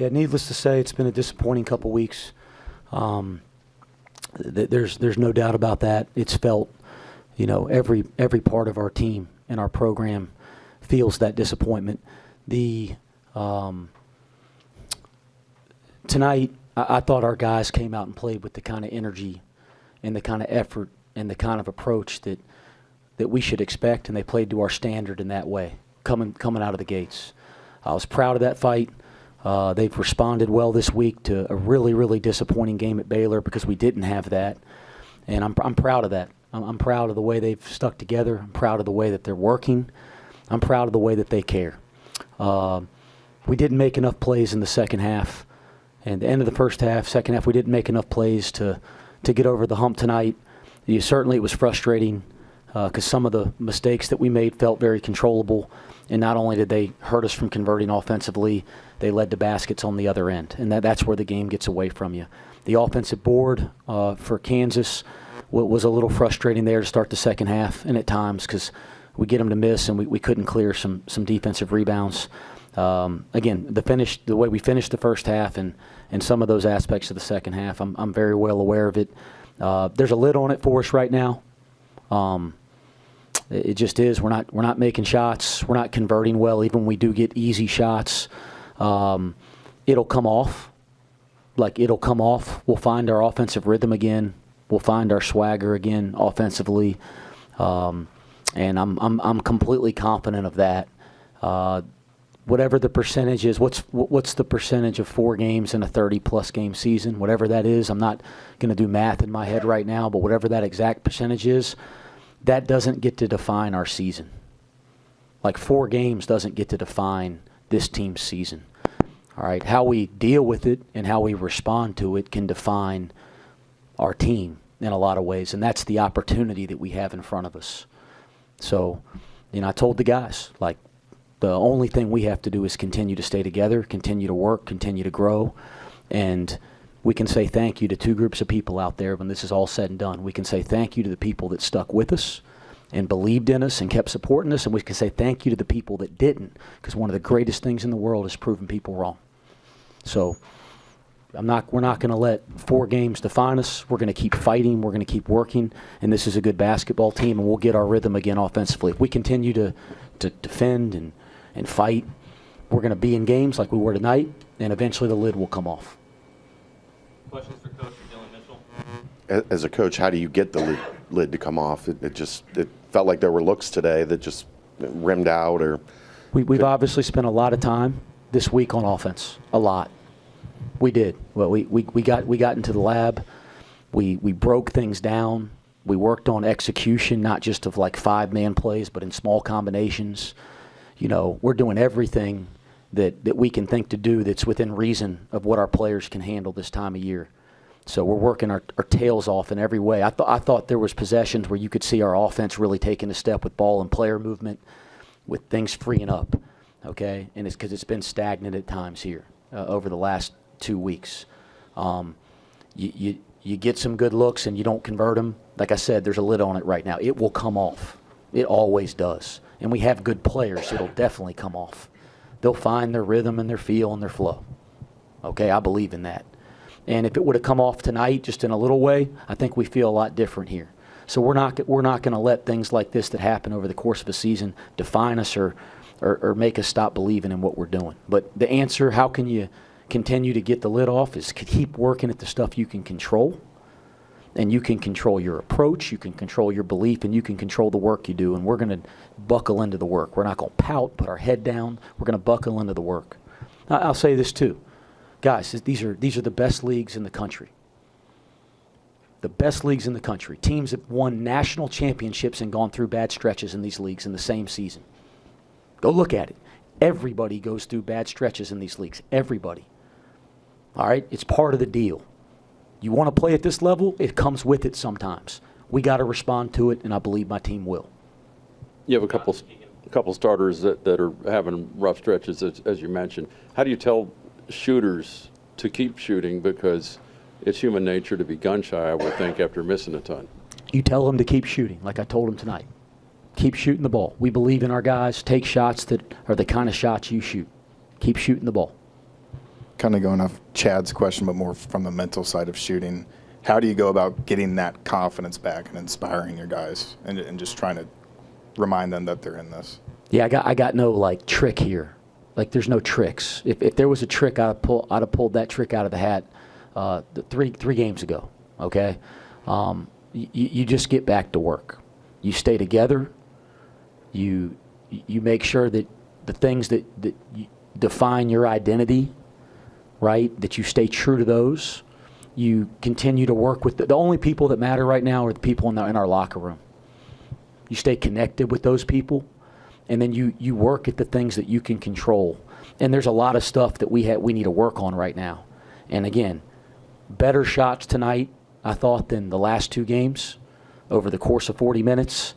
Yeah, needless to say, it's been a disappointing couple weeks. There's no doubt about that. It's felt, every part of our team and our program feels that disappointment. Tonight, I thought our guys came out and played with the kind of energy and the kind of effort and the kind of approach that we should expect, and they played to our standard in that way, coming out of the gates. I was proud of that fight. They've responded well this week to a really, really disappointing game at Baylor because we didn't have that, and I'm proud of that. I'm proud of the way they've stuck together. I'm proud of the way that they're working. I'm proud of the way that they care. We didn't make enough plays in the second half, and the end of the first half, second half, we didn't make enough plays to get over the hump tonight. Certainly it was frustrating because some of the mistakes that we made felt very controllable. And not only did they hurt us from converting offensively, they led to baskets on the other end. And that's where the game gets away from you. The offensive board for Kansas was a little frustrating there to start the second half, and at times because we get them to miss and we couldn't clear some defensive rebounds. Again, the way we finished the first half and some of those aspects of the second half, I'm very well aware of it. There's a lid on it for us right now. It just is. We're not making shots. We're not converting well. Even when we do get easy shots, it'll come off. It'll come off. We'll find our offensive rhythm again. We'll find our swagger again offensively, and I'm completely confident of that. Whatever the percentage is, what's the percentage of 4 games in a 30-plus game season? Whatever that is, I'm not going to do math in my head right now, but whatever that exact percentage is, that doesn't get to define our season. 4 games doesn't get to define this team's season. All right, how we deal with it and how we respond to it can define our team in a lot of ways, and that's the opportunity that we have in front of us. So, I told the guys, the only thing we have to do is continue to stay together, continue to work, continue to grow, and we can say thank you to 2 groups of people out there when this is all said and done. We can say thank you to the people that stuck with us and believed in us and kept supporting us, and we can say thank you to the people that didn't, because one of the greatest things in the world is proving people wrong. So we're not going to let 4 games define us. We're going to keep fighting. We're going to keep working, and this is a good basketball team, and we'll get our rhythm again offensively. If we continue to defend and fight, we're going to be in games like we were tonight, and eventually the lid will come off. Questions for Coach Dillon Mitchell? As a coach, how do you get the lid to come off? It felt like there were looks today that just rimmed out. Or we've obviously spent a lot of time this week on offense. A lot. We did. Well, we got into the lab. We broke things down. We worked on execution, not just of 5-man plays, but in small combinations. We're doing everything that we can think to do that's within reason of what our players can handle this time of year. So we're working our tails off in every way. I thought there was possessions where you could see our offense really taking a step with ball and player movement, with things freeing up, okay? And it's because it's been stagnant at times here over the last 2 weeks. You get some good looks and you don't convert them. Like I said, there's a lid on it right now. It will come off. It always does. And we have good players, so it'll definitely come off. They'll find their rhythm and their feel and their flow. Okay, I believe in that. And if it would have come off tonight just in a little way, I think we feel a lot different here. So we're not going to let things like this that happen over the course of a season define us or make us stop believing in what we're doing. But the answer, how can you continue to get the lid off, is keep working at the stuff you can control. And you can control your approach, you can control your belief, and you can control the work you do. And we're going to buckle into the work. We're not going to pout, put our head down. We're going to buckle into the work. I'll say this too. Guys, these are the best leagues in the country. The best leagues in the country. Teams that won national championships and gone through bad stretches in these leagues in the same season. Go look at it. Everybody goes through bad stretches in these leagues. Everybody. All right? It's part of the deal. You want to play at this level, it comes with it sometimes. We got to respond to it, and I believe my team will. You have a couple starters that are having rough stretches, as you mentioned. How do you tell shooters to keep shooting? Because it's human nature to be gun-shy, I would think, after missing a ton. You tell them to keep shooting, like I told them tonight. Keep shooting the ball. We believe in our guys. Take shots that are the kind of shots you shoot. Keep shooting the ball. kind of going off Chad's question, but more from the mental side of shooting. How do you go about getting that confidence back and inspiring your guys and just trying to remind them that they're in this? Yeah, I got no like trick here. Like there's no tricks. If there was a trick, I'd have pulled that trick out of the hat three games ago. Okay, you just get back to work. You stay together. You make sure that the things that define your identity, right? That you stay true to those. You continue to work with the only people that matter right now are the people in our locker room. You stay connected with those people, and then you work at the things that you can control. And there's a lot of stuff that we need to work on right now. And again, better shots tonight, I thought, than the last two games over the course of 40 minutes.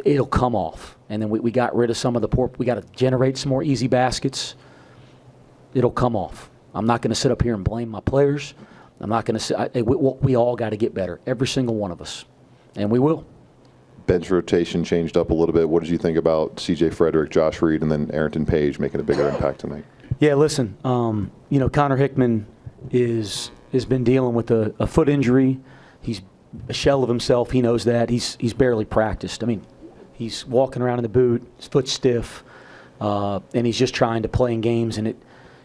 It'll come off. And then we got rid of some of the poor. We got to generate some more easy baskets. It'll come off. I'm not going to sit up here and blame my players. I'm not going to we all got to get better, every single one of us. And we will. Bench rotation changed up a little bit. What did you think about C.J. Frederick, Josh Reed, and then Arrington Page making a bigger impact tonight? Yeah, listen, Connor Hickman has been dealing with a foot injury. He's a shell of himself. He knows that. He's barely practiced. I mean, he's walking around in the boot, his foot's stiff, and he's just trying to play in games. And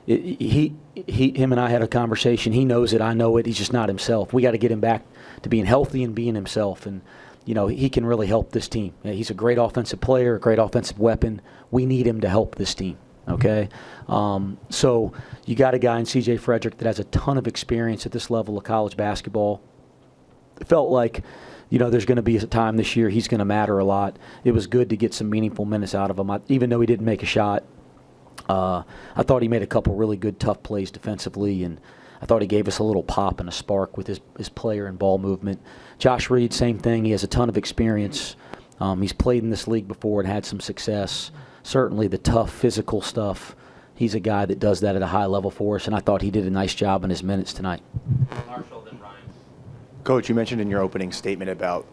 him and I had a conversation. He knows it. I know it. He's just not himself. We got to get him back to being healthy and being himself. And he can really help this team. He's a great offensive player, a great offensive weapon. We need him to help this team. Okay, so you got a guy in C.J. Frederick that has a ton of experience at this level of college basketball. It felt like, there's going to be a time this year he's going to matter a lot. It was good to get some meaningful minutes out of him, even though he didn't make a shot. I thought he made a couple really good, tough plays defensively, and I thought he gave us a little pop and a spark with his player and ball movement. Josh Reed, same thing. He has a ton of experience. He's played in this league before and had some success. Certainly the tough physical stuff, he's a guy that does that at a high level for us, and I thought he did a nice job in his minutes tonight. Marshall, then Ryan. Coach, you mentioned in your opening statement about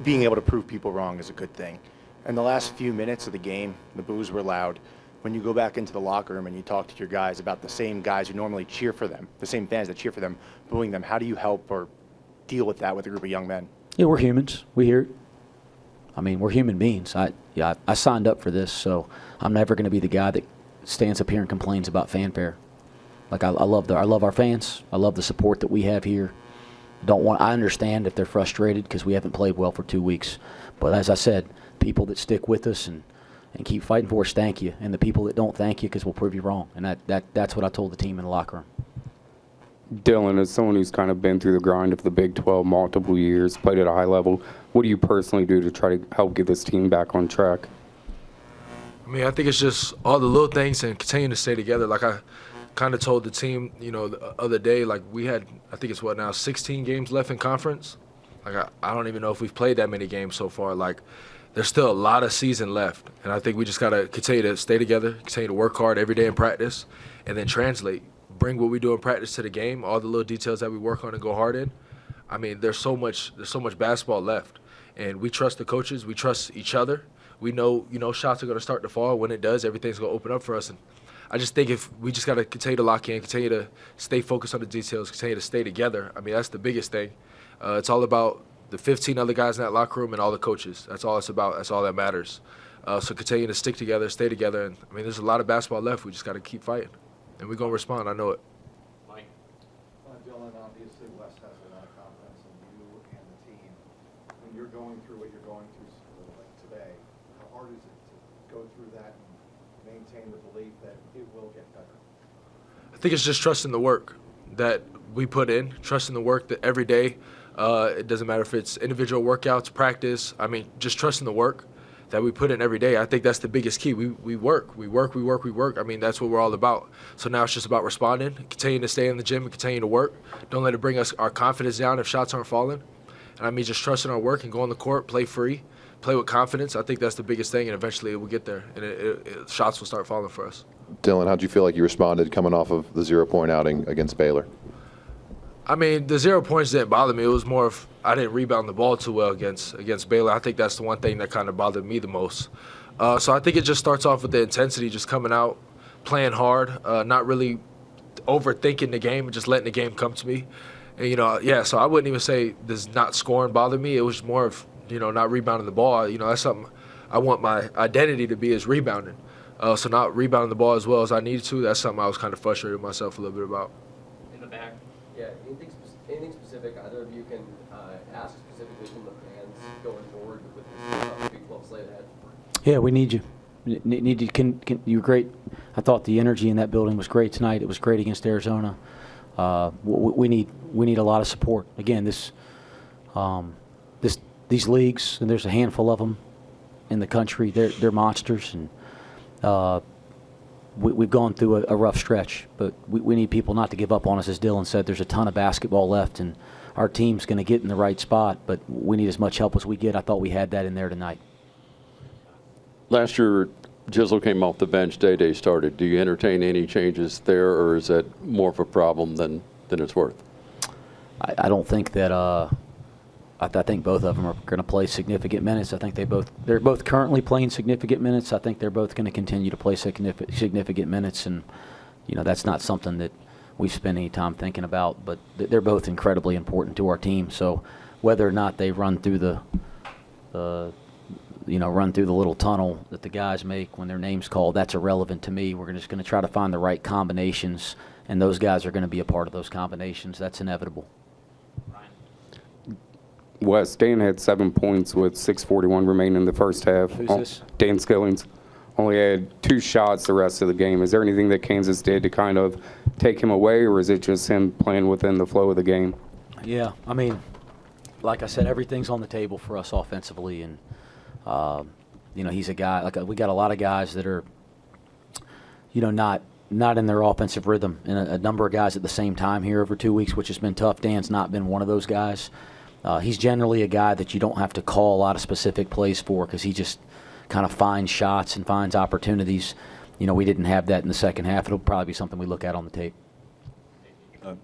being able to prove people wrong is a good thing. In the last few minutes of the game, the boos were loud. When you go back into the locker room and you talk to your guys about the same guys who normally cheer for them, the same fans that cheer for them, booing them, how do you help or deal with that with a group of young men? Yeah, we're humans. We hear it. I mean, we're human beings. I signed up for this, so I'm never going to be the guy that stands up here and complains about fanfare. Like I love our fans. I love the support that we have here. I understand if they're frustrated because we haven't played well for 2 weeks. But as I said, people that stick with us and keep fighting for us, thank you. And the people that don't, thank you, because we'll prove you wrong. And that's what I told the team in the locker room. Dillon, as someone who's kind of been through the grind of the Big 12 multiple years, played at a high level, what do you personally do to try to help get this team back on track? I mean, I think it's just all the little things and continuing to stay together. Like I kind of told the team, the other day, like we had, I think it's 16 games left in conference. Like I don't even know if we've played that many games so far. Like there's still a lot of season left. And I think we just got to continue to stay together, continue to work hard every day in practice, and then translate. Bring what we do in practice to the game, all the little details that we work on and go hard in. I mean, there's so much basketball left, and we trust the coaches, we trust each other. We know, shots are going to start to fall. When it does, everything's going to open up for us. And I just think if we just got to continue to lock in, continue to stay focused on the details, continue to stay together. I mean, that's the biggest thing. It's all about the 15 other guys in that locker room and all the coaches. That's all it's about. That's all that matters. So continue to stick together, stay together. And I mean, there's a lot of basketball left. We just got to keep fighting. And we're going to respond. I know it. Mike. Dillon, obviously Wes has a lot of confidence in you and the team. When you're going through what you're going through like today, how hard is it to go through that and maintain the belief that it will get better? I think it's just trusting the work that we put in, trusting the work that every day, it doesn't matter if it's individual workouts, practice, I mean, just trusting the work that we put in every day. I think that's the biggest key. We work. I mean, that's what we're all about. So now it's just about responding, continuing to stay in the gym and continue to work. Don't let it bring us our confidence down if shots aren't falling. And I mean, just trusting our work and go on the court, play free, play with confidence. I think that's the biggest thing, and eventually it will get there, and shots will start falling for us. Dillon, how'd you feel like you responded coming off of the 0-point outing against Baylor? I mean, the 0 points didn't bother me. It was more of I didn't rebound the ball too well against Baylor. I think that's the one thing that kind of bothered me the most. So I think it just starts off with the intensity, just coming out, playing hard, not really overthinking the game and just letting the game come to me. And, so I wouldn't even say does not scoring bother me. It was more of, not rebounding the ball. That's something I want my identity to be, is rebounding. So not rebounding the ball as well as I needed to, that's something I was kind of frustrated with myself a little bit about. In the back. Yeah, anything specific either of you can ask specifically from the fans going forward with this Big 12 slate ahead? Yeah, we need you. Need you. You were great. I thought the energy in that building was great tonight. It was great against Arizona. We need a lot of support. Again, these leagues, and there's a handful of them in the country. They're monsters, and we've gone through a rough stretch. But we need people not to give up on us. As Dillon said, there's a ton of basketball left, and our team's going to get in the right spot. But we need as much help as we get. I thought we had that in there tonight. Last year, Jizzle came off the bench, Day started. Do you entertain any changes there, or is that more of a problem than it's worth? I don't think that. I think both of them are going to play significant minutes. I think they're both currently playing significant minutes. I think they're both going to continue to play significant minutes, and that's not something that we've spent any time thinking about. But they're both incredibly important to our team. So whether or not they run through the little tunnel that the guys make when their name's called, that's irrelevant to me. We're just going to try to find the right combinations, and those guys are going to be a part of those combinations. That's inevitable. Wes, Dan had 7 points with 6:41 remaining in the first half. Who's this? Dan Skillings only had 2 shots the rest of the game. Is there anything that Kansas did to kind of take him away, or is it just him playing within the flow of the game? Yeah, I mean, like I said, everything's on the table for us offensively, and he's a guy. We got a lot of guys that are, not in their offensive rhythm, and a number of guys at the same time here over 2 weeks, which has been tough. Dan's not been one of those guys. He's generally a guy that you don't have to call a lot of specific plays for, because he just kind of finds shots and finds opportunities. We didn't have that in the second half. It'll probably be something we look at on the tape.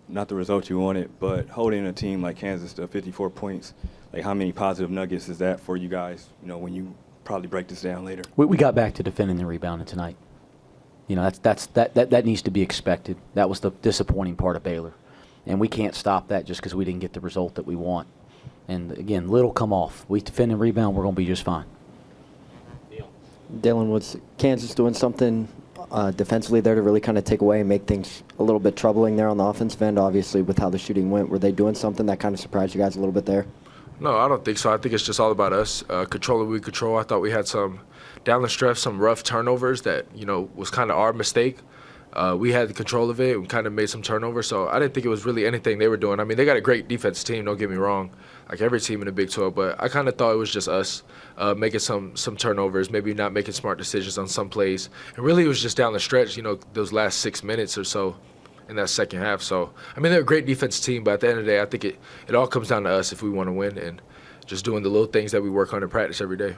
Not the result you wanted, but holding a team like Kansas to 54 points, like how many positive nuggets is that for you guys, when you probably break this down later? We got back to defending and rebounding tonight. That needs to be expected. That was the disappointing part of Baylor. And we can't stop that just because we didn't get the result that we want. And again, little come off. We defend and rebound, we're going to be just fine. Dillon, was Kansas doing something defensively there to really kind of take away and make things a little bit troubling there on the offensive end? Obviously, with how the shooting went, were they doing something that kind of surprised you guys a little bit there? No, I don't think so. I think it's just all about us controlling what we control. I thought we had some down the stretch, some rough turnovers that was kind of our mistake. We had the control of it. We kind of made some turnovers, so I didn't think it was really anything they were doing. I mean, they got a great defensive team, don't get me wrong, like every team in the Big 12, but I kind of thought it was just us making some turnovers, maybe not making smart decisions on some plays. And really it was just down the stretch, those last 6 minutes or so in that second half. So, I mean, they're a great defensive team, but at the end of the day, I think it all comes down to us if we want to win, and just doing the little things that we work on in practice every day.